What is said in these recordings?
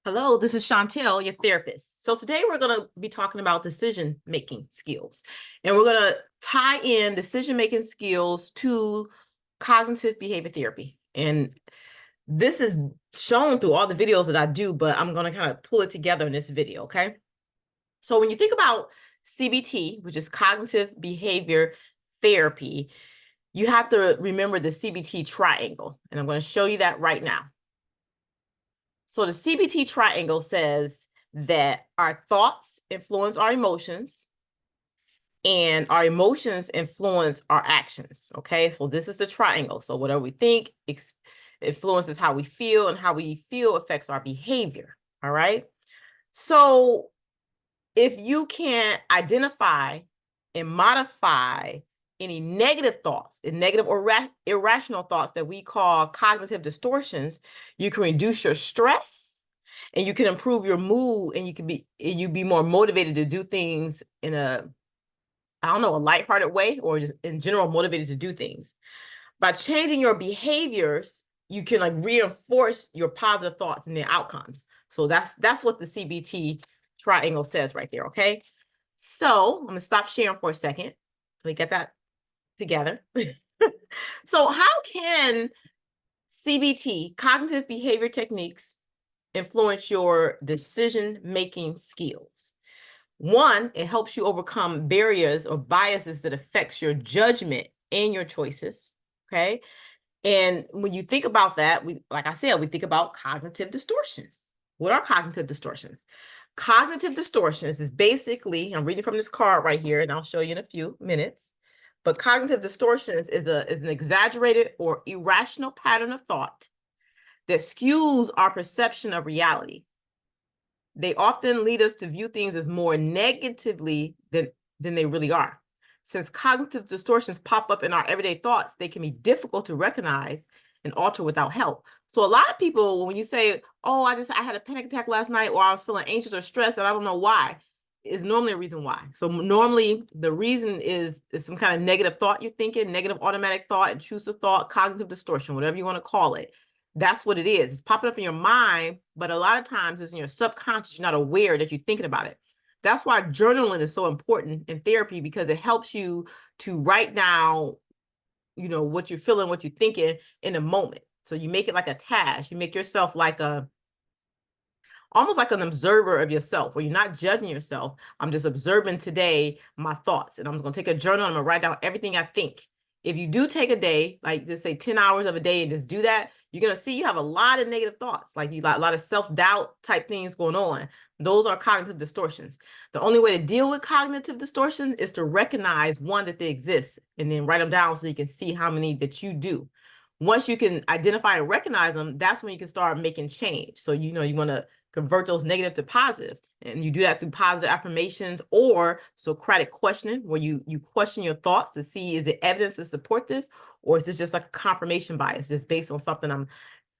Hello, this is Chantel, your therapist. So today we're going to be talking about decision-making skills. And we're going to tie in decision-making skills to cognitive behavior therapy. And this is shown through all the videos that I do, but I'm going to kind of pull it together in this video, okay? So when you think about CBT, which is cognitive behavior therapy, you have to remember the CBT triangle. And I'm going to show you that right now. So the CBT triangle says that our thoughts influence our emotions and our emotions influence our actions. Okay, so this is the triangle. So whatever we think influences how we feel, and how we feel affects our behavior. All right. So if you can identify and modify any negative thoughts and negative or irrational thoughts that we call cognitive distortions, you can reduce your stress and you can improve your mood, and you be more motivated to do things in a, I don't know, a lighthearted way, or just in general motivated to do things. By changing your behaviors, you can like reinforce your positive thoughts and their outcomes. So that's what the CBT triangle says right there, okay? So I'm gonna stop sharing for a second so we get that together. So how can CBT, cognitive behavior techniques, influence your decision-making skills? One, it helps you overcome barriers or biases that affects your judgment and your choices, okay? And when you think about that, like I said, we think about cognitive distortions. What are cognitive distortions? Cognitive distortions is basically, I'm reading from this card right here, and I'll show you in a few minutes. But cognitive distortions is an exaggerated or irrational pattern of thought that skews our perception of reality. They often lead us to view things as more negatively than they really are. Since cognitive distortions pop up in our everyday thoughts, they can be difficult to recognize and alter without help. So a lot of people, when you say, oh, I had a panic attack last night, or I was feeling anxious or stressed and I don't know why, is normally a reason why. So normally the reason is some kind of negative thought you're thinking, negative automatic thought, intrusive thought, cognitive distortion, whatever you want to call it. That's what it is. It's popping up in your mind, but a lot of times it's in your subconscious. You're not aware that you're thinking about it. That's why journaling is so important in therapy, because it helps you to write down, what you're feeling, what you're thinking in a moment. So you make it like a task. You make yourself like almost like an observer of yourself, where you're not judging yourself. I'm just observing today my thoughts, and I'm just going to take a journal and I'm going to write down everything I think. If you do take a day, like just say 10 hours of a day, and just do that, you're going to see you have a lot of negative thoughts, like you got a lot of self-doubt type things going on. Those are cognitive distortions. The only way to deal with cognitive distortion is to recognize, one, that they exist, and then write them down so you can see how many that you do. Once you can identify and recognize them, that's when you can start making change. So, you want to convert those negative to positives. And you do that through positive affirmations or Socratic questioning, where you question your thoughts to see, is there evidence to support this? Or is this just like a confirmation bias, just based on something I'm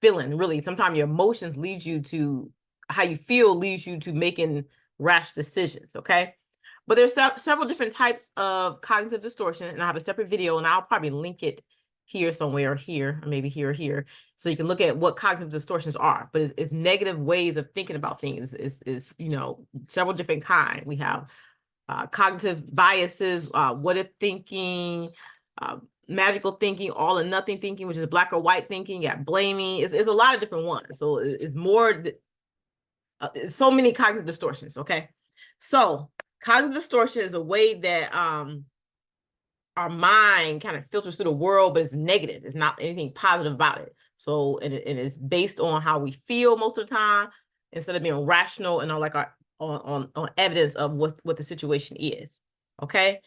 feeling? Really, sometimes your emotions lead you to, how you feel leads you to making rash decisions, okay? But there's several different types of cognitive distortion, and I have a separate video, and I'll probably link it here somewhere, or here, or maybe here or here, so you can look at what cognitive distortions are. But it's negative ways of thinking about things. Is several different kinds. We have cognitive biases, what if thinking, magical thinking, all or nothing thinking, which is black or white thinking. You got blaming. It's a lot of different ones. So it's more, so many cognitive distortions. Okay, so cognitive distortion is a way that our mind kind of filters through the world, but it's negative. It's not anything positive about it. So, and it's based on how we feel most of the time, instead of being rational and on evidence of what the situation is. Okay.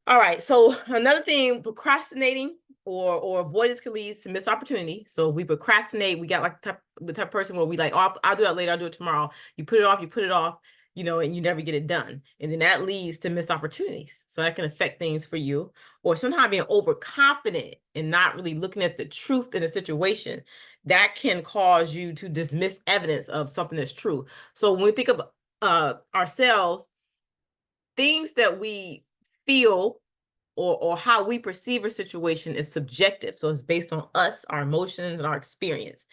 All right. So another thing, procrastinating or avoidance can lead to missed opportunity. So we procrastinate. We got like the type of person where we like, oh, I'll do that later. I'll do it tomorrow. You put it off, and you never get it done. And then that leads to missed opportunities. So that can affect things for you. Or sometimes being overconfident and not really looking at the truth in a situation, that can cause you to dismiss evidence of something that's true. So when we think of ourselves, things that we feel or how we perceive a situation is subjective. So it's based on us, our emotions, and our experience.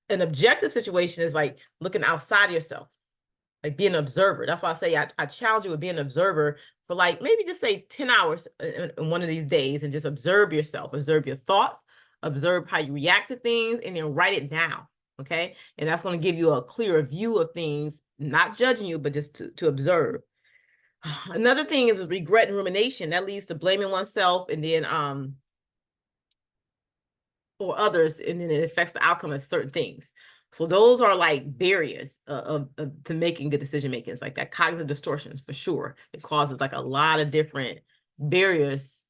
An objective situation is like looking outside of yourself, like being an observer. That's why I say I challenge you with being an observer for like maybe just say 10 hours in one of these days, and just observe yourself, observe your thoughts, observe how you react to things, and then write it down. Okay. And that's going to give you a clearer view of things, not judging you, but just to observe. Another thing is regret and rumination. That leads to blaming oneself and then or others, and then it affects the outcome of certain things. So those are like barriers to making good decision making. It's like that cognitive distortions for sure. It causes like a lot of different barriers,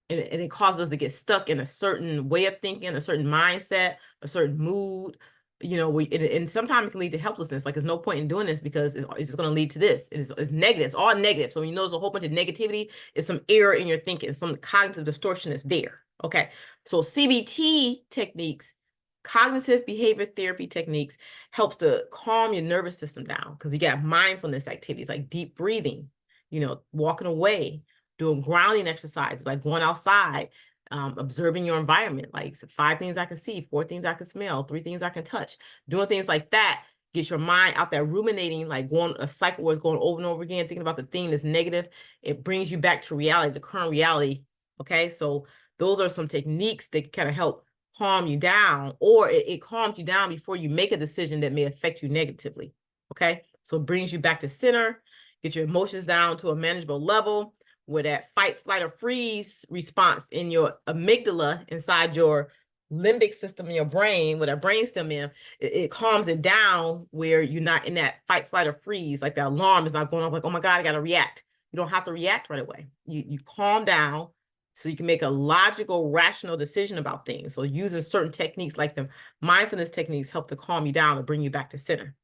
and it causes us to get stuck in a certain way of thinking, a certain mindset, a certain mood. You know, and sometimes it can lead to helplessness. Like, there's no point in doing this because it's just going to lead to this. It's negative. It's all negative. So when you notice a whole bunch of negativity, it's some error in your thinking, some cognitive distortion is there. Okay, so CBT techniques, cognitive behavior therapy techniques, helps to calm your nervous system down, because you got mindfulness activities like deep breathing, you know, walking away, doing grounding exercises like going outside, observing your environment, like 5 things I can see, 4 things I can smell, 3 things I can touch. Doing things like that get your mind out there ruminating, like going a cycle where it's going over and over again, thinking about the thing that's negative. It brings you back to reality, the current reality. Okay, so those are some techniques that kind of help calm you down, or it calms you down before you make a decision that may affect you negatively. Okay, so it brings you back to center, get your emotions down to a manageable level, where that fight, flight, or freeze response in your amygdala inside your limbic system in your brain, with that brainstem in, it calms it down, where you're not in that fight, flight, or freeze. Like the alarm is not going off like, oh my God, I got to react. You don't have to react right away. You calm down so you can make a logical, rational decision about things. So using certain techniques like the mindfulness techniques help to calm you down and bring you back to center.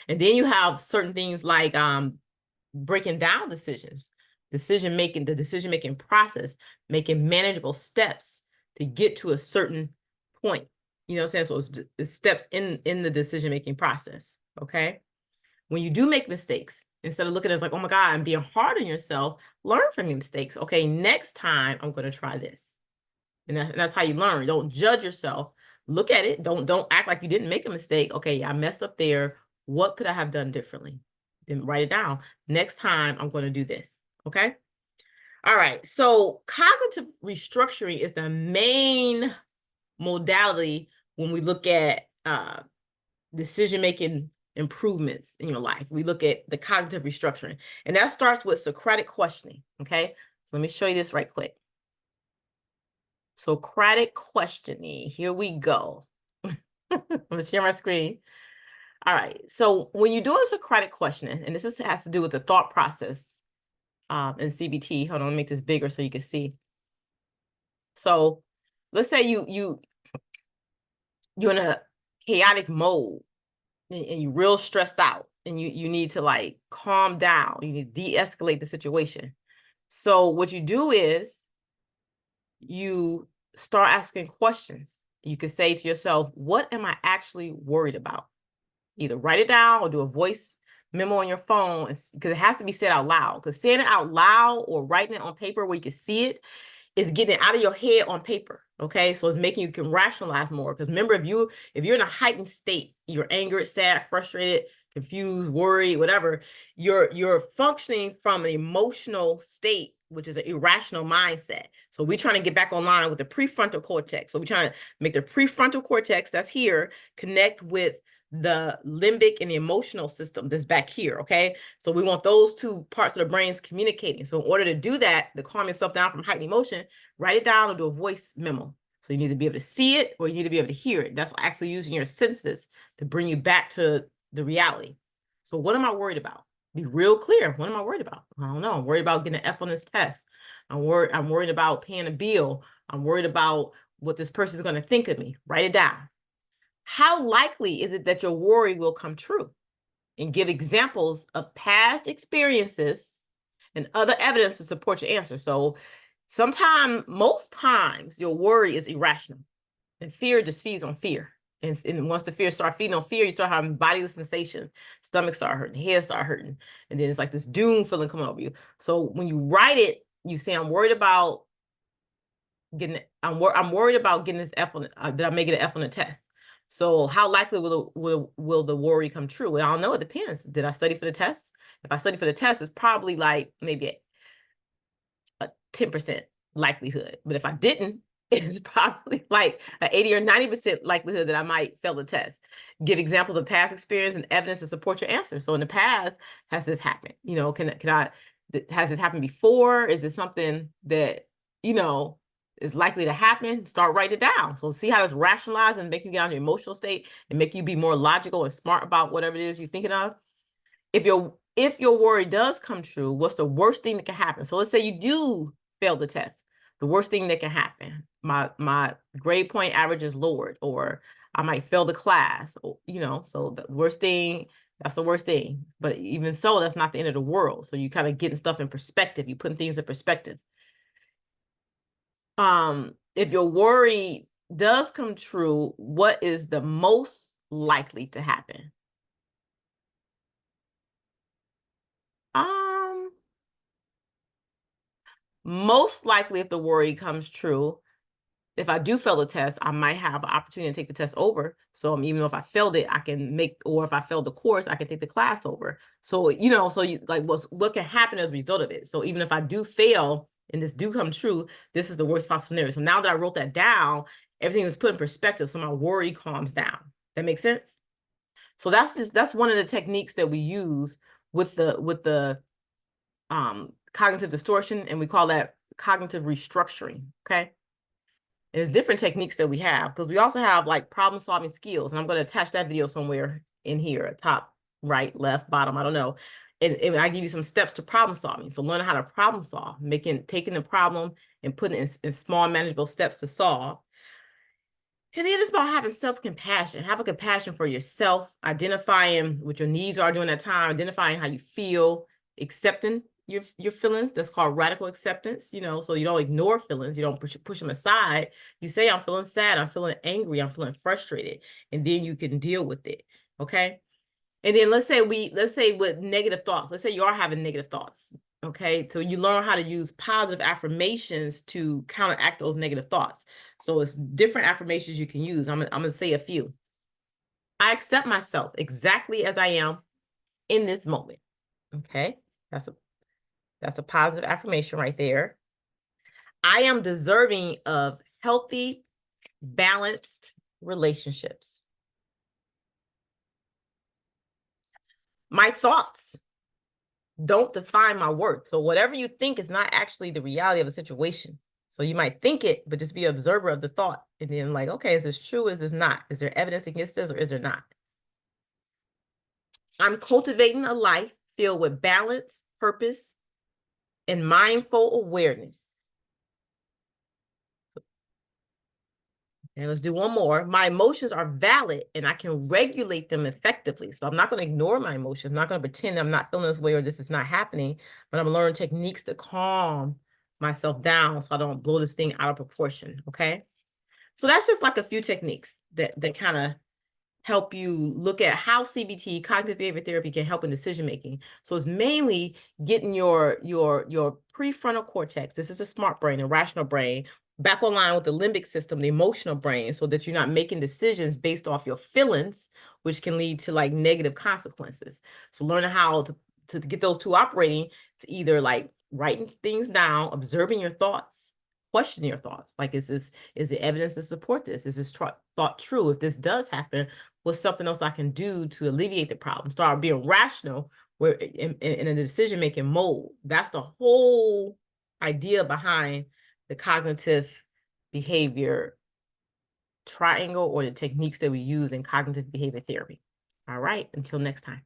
And then you have certain things like breaking down decisions, the decision-making process, making manageable steps to get to a certain point. You know what I'm saying? So it's steps in the decision-making process, okay? When you do make mistakes, instead of looking at it as like, oh my God, and being hard on yourself, learn from your mistakes. Okay, next time I'm going to try this. And that's how you learn. Don't judge yourself. Look at it. Don't act like you didn't make a mistake. Okay, I messed up there. What could I have done differently? Then write it down. Next time I'm going to do this. Okay. All right. So cognitive restructuring is the main modality when we look at decision-making improvements in your life. We look at the cognitive restructuring, and that starts with Socratic questioning. Okay, so let me show you this right quick. Socratic questioning, here we go. I'm gonna share my screen. All right, so when you do a Socratic questioning, and this has to do with the thought process in CBT. Hold on, let me make this bigger so you can see. So let's say you're in a chaotic mode, and you're real stressed out, and you need to like calm down. You need to de-escalate the situation. So what you do is you start asking questions. You could say to yourself, what am I actually worried about? Either write it down or do a voice memo on your phone, because it has to be said out loud. Because saying it out loud or writing it on paper where you can see it is getting it out of your head on paper. Okay, so it's making you can rationalize more. Because remember, if you're in a heightened state, you're angered, sad, frustrated, confused, worried, whatever, you're functioning from an emotional state, which is an irrational mindset. So we're trying to get back online with the prefrontal cortex. So we're trying to make the prefrontal cortex that's here connect with the limbic and the emotional system that's back here. Okay, so we want those 2 parts of the brains communicating. So in order to do that, to calm yourself down from heightened emotion, write it down or do a voice memo. So you need to be able to see it, or you need to be able to hear it. That's actually using your senses to bring you back to the reality. So what am I worried about? Be real clear. What am I worried about? I don't know. I'm worried about getting an F on this test. I'm worried about paying a bill. I'm worried about what this person is going to think of me. Write it down. How likely is it that your worry will come true? And give examples of past experiences and other evidence to support your answer. So most times, your worry is irrational, and fear just feeds on fear. And once the fear starts feeding on fear, you start having bodily sensations, stomach start hurting, head start hurting, and then it's like this doom feeling coming over you. So when you write it, you say, I'm worried about getting, I'm worried about getting this F on, did I make it an F on the test? So how likely will the worry come true? I don't know. It depends. Did I study for the test? If I study for the test, it's probably like maybe a 10% likelihood. But if I didn't, it's probably like an 80 or 90% likelihood that I might fail the test. Give examples of past experience and evidence to support your answer. So in the past, has this happened? You know, has this happened before? Is it something that, you know, is likely to happen? Start writing it down. So see how this rationalize and make you get out of your emotional state and make you be more logical and smart about whatever it is you're thinking of. If your worry does come true, what's the worst thing that can happen? So let's say you do fail the test. The worst thing that can happen, my grade point average is lowered, or I might fail the class, or, you know, so the worst thing, that's the worst thing. But even so, that's not the end of the world. So you kind of getting stuff in perspective. You putting things in perspective. If your worry does come true, what is the most likely to happen? Most likely, if the worry comes true, if I do fail the test, I might have an opportunity to take the test over. So even though if I failed it, I can or if I failed the course, I can take the class over. So, you know, so like what can happen as a result of it. So even if I do fail and this do come true, this is the worst possible scenario. So now that I wrote that down, everything is put in perspective. So my worry calms down. That makes sense? So that's one of the techniques that we use with the cognitive distortion, and we call that cognitive restructuring. Okay. And there's different techniques that we have, because we also have like problem solving skills. And I'm going to attach that video somewhere in here, top, right, left, bottom, I don't know. And I give you some steps to problem solving. So learning how to problem solve, taking the problem and putting it in small, manageable steps to solve. And then it's about having self-compassion. Have a compassion for yourself, identifying what your needs are during that time, identifying how you feel, accepting your feelings. That's called radical acceptance, you know, so you don't ignore feelings. You don't push them aside. You say, I'm feeling sad, I'm feeling angry, I'm feeling frustrated, and then you can deal with it, okay? And then let's say with negative thoughts, let's say you are having negative thoughts. Okay, so you learn how to use positive affirmations to counteract those negative thoughts. So it's different affirmations you can use. I'm gonna say a few. I accept myself exactly as I am in this moment. Okay, that's a positive affirmation right there. I am deserving of healthy, balanced relationships. My thoughts don't define my worth. So whatever you think is not actually the reality of the situation. So you might think it, but just be an observer of the thought. And then like, okay, is this true? Is this not? Is there evidence against this or is there not? I'm cultivating a life filled with balance, purpose, and mindful awareness. And let's do one more. My emotions are valid and I can regulate them effectively. So I'm not going to ignore my emotions. I'm not going to pretend I'm not feeling this way or this is not happening, but I'm learning techniques to calm myself down so I don't blow this thing out of proportion. Okay. So that's just like a few techniques that kind of help you look at how CBT, cognitive behavior therapy, can help in decision making. So it's mainly getting your prefrontal cortex. This is the smart brain, the rational brain, back online with the limbic system, the emotional brain, so that you're not making decisions based off your feelings, which can lead to like negative consequences. So learning how to get those two operating, to either like writing things down, observing your thoughts, question your thoughts. Like, is there evidence to support this? Is this thought true? If this does happen, what's something else I can do to alleviate the problem? Start being rational where in a decision-making mode. That's the whole idea behind the cognitive behavior triangle, or the techniques that we use in cognitive behavior therapy. All right, until next time.